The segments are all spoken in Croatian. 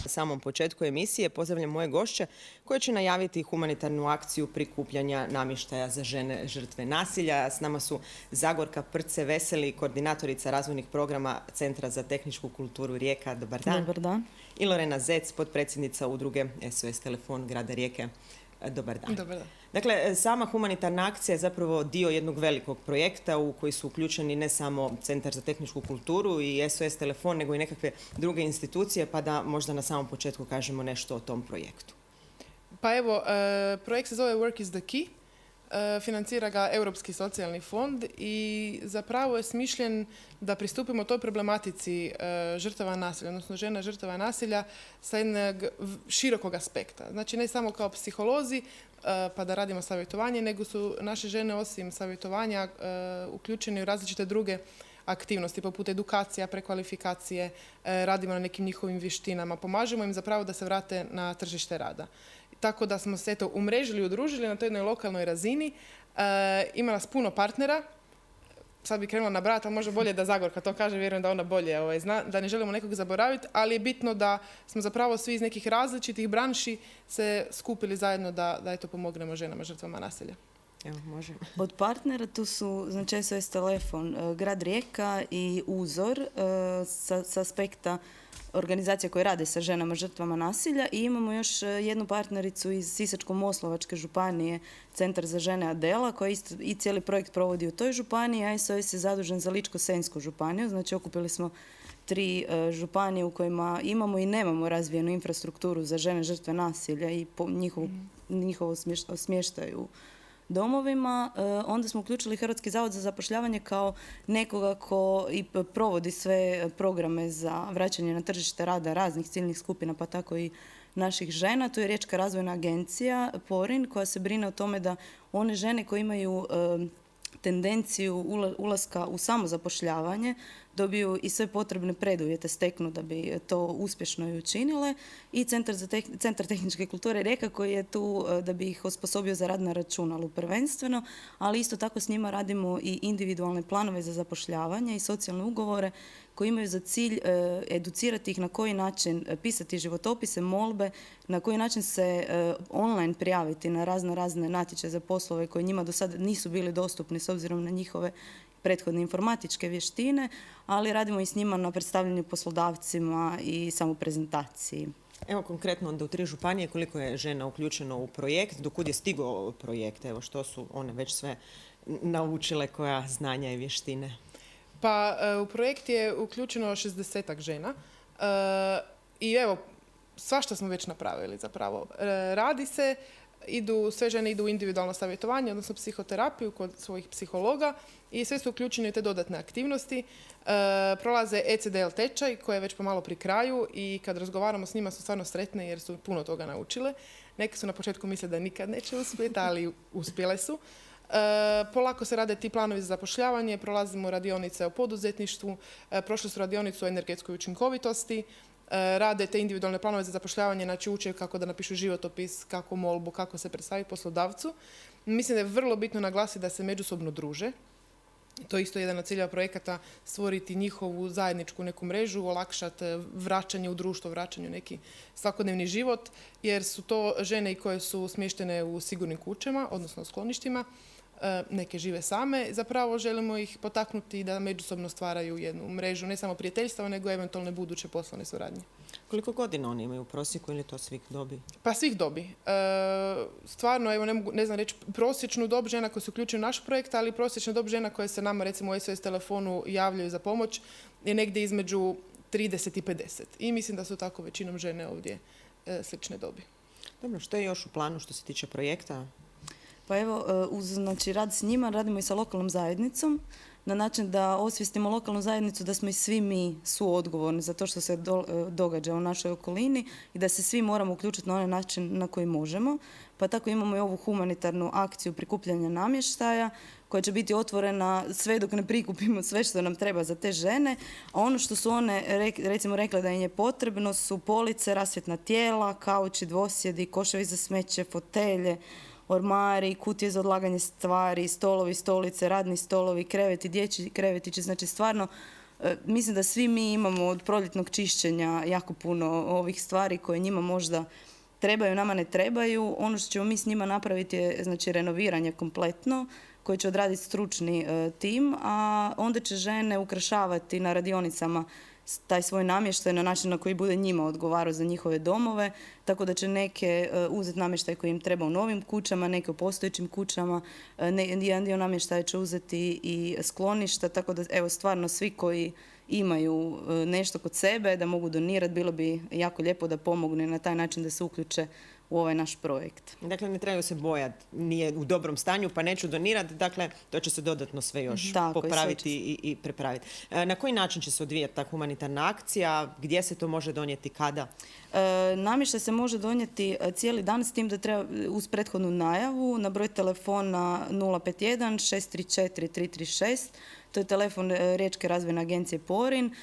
Na samom početku emisije pozdravljam moje gošće koje će najaviti humanitarnu akciju prikupljanja namještaja za žene žrtve nasilja. S nama su Zagorka Prce-Veseli, koordinatorica razvojnih programa Centra za tehničku kulturu Rijeka. Dobar dan. Dobar dan. I Lorena Zec, potpredsjednica udruge SOS Telefon grada Rijeke. Dobar dan. Dobar dan. Dakle, sama humanitarna akcija je zapravo dio jednog velikog projekta u koji su uključeni ne samo Centar za tehničku kulturu i SOS Telefon, nego i nekakve druge institucije, pa da možda na samom početku kažemo nešto o tom projektu. Pa evo, projekt se zove Work is the Key. Financira ga Europski socijalni fond i zapravo je smišljen da pristupimo toj problematici žrtava nasilja, odnosno žena žrtava nasilja sa jednog širokog aspekta. Znači ne samo kao psiholozi pa da radimo savjetovanje, nego su naše žene osim savjetovanja uključene u različite druge aktivnosti poput edukacija, prekvalifikacije, radimo na nekim njihovim vještinama, pomažemo im zapravo da se vrate na tržište rada. Tako da smo se umrežili i udružili na toj jednoj lokalnoj razini. Ima nas puno partnera. Sad bi krenula nabrajati, ali možda bolje da Zagorka to kaže, vjerujem da ona bolje zna, da ne želimo nekog zaboraviti, ali je bitno da smo zapravo svi iz nekih različitih branši se skupili zajedno da pomognemo ženama žrtvama nasilja. Evo, može. Od partnera tu su znači SOS Telefon, grad Rijeka i Uzor sa aspekta organizacija koje rade sa ženama žrtvama nasilja i imamo još jednu partnericu iz Sisačko-moslavačke županije, Centar za žene Adela, koja isto i cijeli projekt provodi u toj županiji, a SOS je zadužen za Ličko-senjsku županiju. Znači okupili smo 3 županije u kojima imamo i nemamo razvijenu infrastrukturu za žene žrtve nasilja i njihovo smještaju u domovima. Onda smo uključili Hrvatski zavod za zapošljavanje kao nekoga ko i provodi sve programe za vraćanje na tržište rada raznih ciljnih skupina, pa tako i naših žena. Tu je Riječka razvojna agencija PORIN koja se brine o tome da one žene koje imaju tendenciju ulaska u samozapošljavanje dobiju i sve potrebne preduvjete steknu da bi to uspješno i učinile. I Centar tehničke kulture Rijeka koji je tu da bi ih osposobio za rad na računalu prvenstveno, ali isto tako s njima radimo i individualne planove za zapošljavanje i socijalne ugovore koji imaju za cilj educirati ih na koji način pisati životopise, molbe, na koji način se online prijaviti na razne natječaje za poslove koji njima do sada nisu bili dostupni s obzirom na njihove prethodne informatičke vještine, ali radimo i s njima na predstavljanju poslodavcima i samoprezentaciji. Evo konkretno onda u 3 županije koliko je žena uključeno u projekt, dokud je stigao projekt, evo što su one već sve naučile, koja znanja i vještine? Pa u projekt je uključeno 60-ak žena i evo svašta smo već napravili zapravo. Radi se, sve žene idu u individualno savjetovanje, odnosno psihoterapiju kod svojih psihologa i sve su uključene u te dodatne aktivnosti. Prolaze ECDL tečaj koji je već pomalo pri kraju i kad razgovaramo s njima su stvarno sretne jer su puno toga naučile. Neke su na početku mislile da nikad neće uspjeti, ali uspjele su. Polako se rade ti planovi za zapošljavanje, prolazimo radionice o poduzetništvu, prošli su radionicu o energetskoj učinkovitosti, rade te individualne planove za zapošljavanje, znači uče kako da napišu životopis, kako molbu, kako se predstaviti poslodavcu. Mislim da je vrlo bitno naglasiti da se međusobno druže. To je isto jedan od ciljeva projekata, stvoriti njihovu zajedničku neku mrežu, olakšati vraćanje u društvo, vraćanje u neki svakodnevni život, jer su to žene koje su smještene u sigurnim kućama, odnosno u skloništima. Neke žive same. Zapravo želimo ih potaknuti da međusobno stvaraju jednu mrežu, ne samo prijateljstva, nego eventualne buduće poslovne suradnje. Koliko godina oni imaju u prosjeku ili to svih dobi? Pa svih dobi. Stvarno, evo ne znam reći prosječnu dob žena koje su uključene u naš projekt, ali prosječna dob žena koje se nama recimo u SOS telefonu javljaju za pomoć je negdje između 30 i 50. I mislim da su tako većinom žene ovdje slične dobi. Dobro, što je još u planu što se tiče projekta? Pa evo, uz rad s njima radimo i sa lokalnom zajednicom na način da osvijestimo lokalnu zajednicu da smo i svi mi suodgovorni za to što se događa u našoj okolini i da se svi moramo uključiti na onaj način na koji možemo. Pa tako imamo i ovu humanitarnu akciju prikupljanja namještaja koja će biti otvorena sve dok ne prikupimo sve što nam treba za te žene. A ono što su one recimo rekle da im je potrebno su police, rasvjetna tijela, kauči, dvosjedi, koševi za smeće, fotelje, ormari, kutije za odlaganje stvari, stolovi, stolice, radni stolovi, kreveti, dječji krevetići. Znači stvarno mislim da svi mi imamo od proljetnog čišćenja jako puno ovih stvari koje njima možda trebaju, nama ne trebaju. Ono što ćemo mi s njima napraviti je znači renoviranje kompletno koje će odraditi stručni tim, a onda će žene ukrašavati na radionicama taj svoj namještaj na način na koji bude njima odgovarao za njihove domove, tako da će neke uzeti namještaj koji im treba u novim kućama, neke u postojećim kućama, jedan dio namještaja će uzeti i skloništa, tako da evo stvarno svi koji imaju nešto kod sebe da mogu donirati, bilo bi jako lijepo da pomognu na taj način da se uključe u ovaj naš projekt. Dakle, ne trebaju se bojati, nije u dobrom stanju pa neću donirati, dakle to će se dodatno sve još popraviti i prepraviti. Na koji način će se odvijati ta humanitarna akcija, gdje se to može donijeti, kada? Namještaj se može donijeti cijeli dan s tim da treba uz prethodnu najavu na broj telefona 051 634 336. To je telefon Riječke razvojne agencije Porin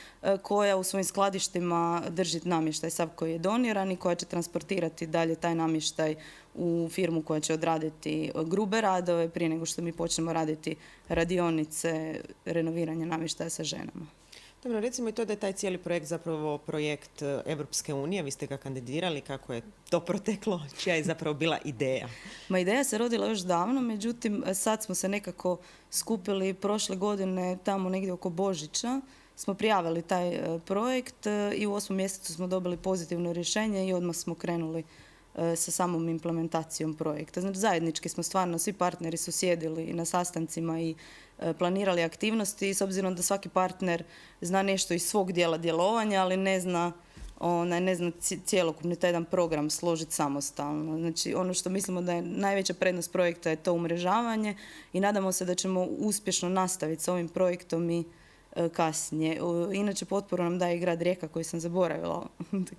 koja u svojim skladištima drži namještaj sav koji je doniran i koja će transportirati dalje taj namještaj u firmu koja će odraditi grube radove prije nego što mi počnemo raditi radionice renoviranja namještaja sa ženama. Dobro, recimo i to da je taj cijeli projekt zapravo projekt Europske unije, vi ste ga kandidirali, kako je to proteklo, čija je zapravo bila ideja? Ma ideja se rodila još davno, međutim sad smo se nekako skupili prošle godine tamo negdje oko Božića, smo prijavili taj projekt i u 8. mjesecu smo dobili pozitivno rješenje i odmah smo krenuli sa samom implementacijom projekta. Znači zajednički smo stvarno, svi partneri su sjedili na sastancima i planirali aktivnosti s obzirom da svaki partner zna nešto iz svog dijela djelovanja, ali ne zna cjelokupni taj jedan program složiti samostalno. Znači ono što mislimo da je najveća prednost projekta je to umrežavanje i nadamo se da ćemo uspješno nastaviti s ovim projektom i kasnije. Inače potporu nam daje i grad Rijeka koji sam zaboravila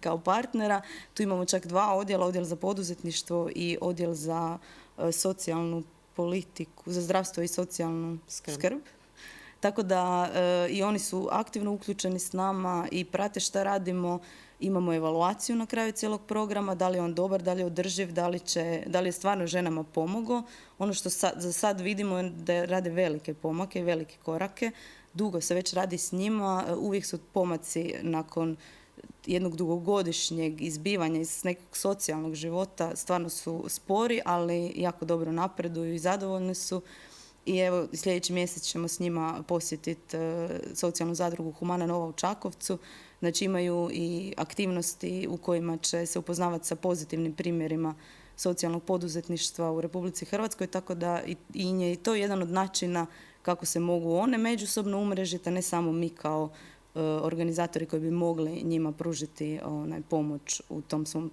kao partnera. Tu imamo čak 2 odjela, odjel za poduzetništvo i odjel za socijalnu politiku, za zdravstvo i socijalnu skrb. Tako da i oni su aktivno uključeni s nama i prate šta radimo. Imamo evaluaciju na kraju cijelog programa, da li je on dobar, da li je održiv, da li je stvarno ženama pomogao. Ono što za sad vidimo je da rade velike pomake i velike korake. Dugo se već radi s njima, uvijek su pomaci nakon jednog dugogodišnjeg izbivanja iz nekog socijalnog života, stvarno su spori, ali jako dobro napreduju i zadovoljni su. I evo, sljedeći mjesec ćemo s njima posjetiti socijalnu zadrugu Humana Nova u Čakovcu. Znači imaju i aktivnosti u kojima će se upoznavati sa pozitivnim primjerima socijalnog poduzetništva u Republici Hrvatskoj, tako da je i to jedan od načina kako se mogu one međusobno umrežiti, a ne samo mi kao organizatori koji bi mogli njima pružiti pomoć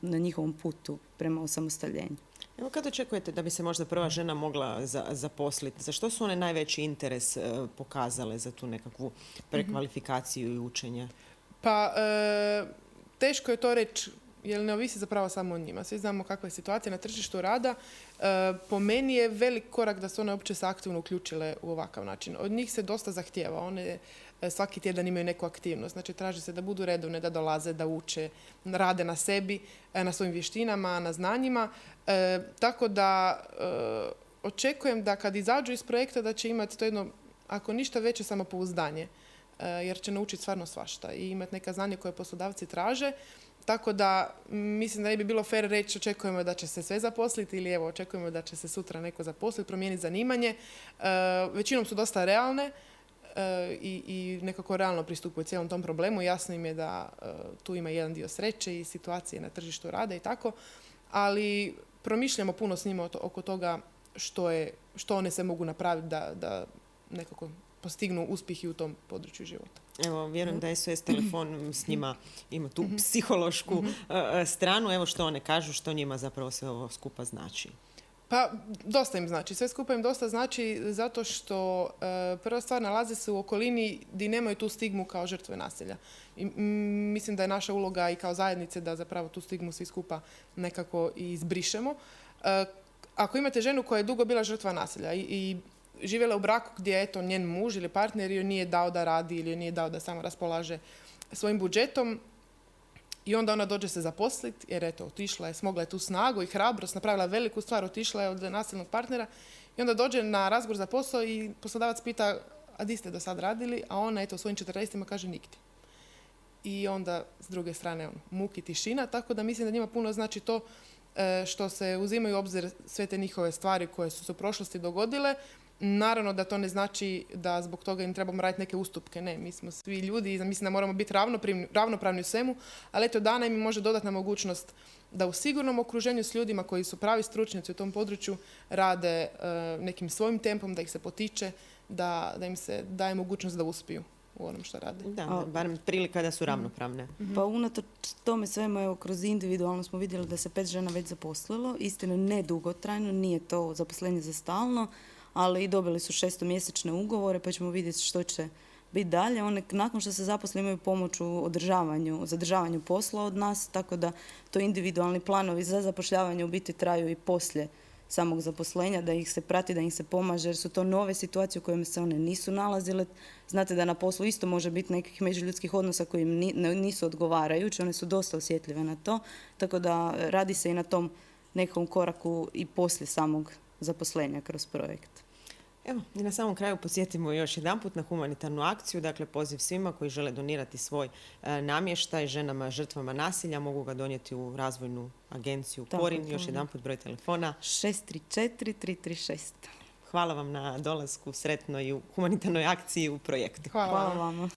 na njihovom putu prema osamostaljenju. Evo, kad očekujete da bi se možda prva žena mogla zaposliti? Za što su one najveći interes pokazale za tu nekakvu prekvalifikaciju i učenje? Pa, teško je to reći, jer ne ovisi zapravo samo o njima. Svi znamo kakva je situacija na tržištu rada. Po meni je velik korak da se one uopće se aktivno uključile u ovakav način. Od njih se dosta zahtijeva. One svaki tjedan imaju neku aktivnost. Znači, traži se da budu redovne, da dolaze, da uče, rade na sebi, na svojim vještinama, na znanjima. Tako da očekujem da kad izađu iz projekta da će imati to jedno, ako ništa veće, samopouzdanje. Jer će naučiti stvarno svašta i imati neka znanja koje poslodavci traže. Tako da mislim da ne bi bilo fair reći očekujemo da će se sve zaposliti ili evo očekujemo da će se sutra neko zaposliti, promijeniti zanimanje. Većinom su dosta realne i nekako realno pristupaju cijelom tom problemu. Jasno im je da tu ima jedan dio sreće i situacije na tržištu rada i tako, ali promišljamo puno s njima oko toga što one se mogu napraviti da nekako postignu uspjeh i u tom području života. Evo, vjerujem da SOS telefon s njima ima tu psihološku stranu. Evo što one kažu, što njima zapravo sve ovo skupa znači. Pa, dosta im znači. Sve skupa im dosta znači zato što prva stvar nalaze se u okolini gdje nemaju tu stigmu kao žrtve nasilja. I, mislim da je naša uloga i kao zajednice da zapravo tu stigmu svi skupa nekako i izbrišemo. Ako imate ženu koja je dugo bila žrtva nasilja i živjela u braku gdje eto njen muž ili partner joj nije dao da radi ili joj nije dao da samo raspolaže svojim budžetom i onda ona dođe se zaposliti jer eto otišla je, smogla je tu snagu i hrabrost, napravila veliku stvar, otišla je od nasilnog partnera i onda dođe na razgovor za posao i poslodavac pita a di ste do sad radili, a ona eto u svojim 40-ima kaže nigdje. I onda s druge strane muk i tišina, tako da mislim da njima puno znači to što se uzimaju u obzir sve te njihove stvari koje su se u prošlosti dogodile. Naravno da to ne znači da zbog toga im trebamo raditi neke ustupke. Ne, mi smo svi ljudi i mislim da moramo biti ravnopravni u svemu, ali eto dana im može dodatna mogućnost da u sigurnom okruženju s ljudima koji su pravi stručnjaci u tom području rade nekim svojim tempom, da ih se potiče, da im se daje mogućnost da uspiju u onom što rade. Da, barem prilika da su ravnopravne. Pa unatoč tome svemu, evo, kroz individualno smo vidjeli da se 5 žena već zaposlilo. Istina, ne dugotrajno, nije to zaposlenje za stalno, ali i dobili su 6-mjesečne ugovore, pa ćemo vidjeti što će biti dalje. One nakon što se zaposle imaju pomoć u zadržavanju posla od nas, tako da to individualni planovi za zapošljavanje u biti traju i poslije samog zaposlenja, da ih se prati, da ih se pomaže, jer su to nove situacije u kojima se one nisu nalazile. Znate da na poslu isto može biti nekih međuljudskih odnosa koji im nisu odgovarajući, one su dosta osjetljive na to, tako da radi se i na tom nekom koraku i poslije samog zaposlenja kroz projekt. Evo, i na samom kraju podsjetimo još jedanput na humanitarnu akciju, dakle poziv svima koji žele donirati svoj namještaj ženama žrtvama nasilja, mogu ga donijeti u razvojnu agenciju Korin, još jedanput broj telefona 634-336. Hvala vam na dolasku, sretno i u humanitarnoj akciji u projektu. Hvala vama.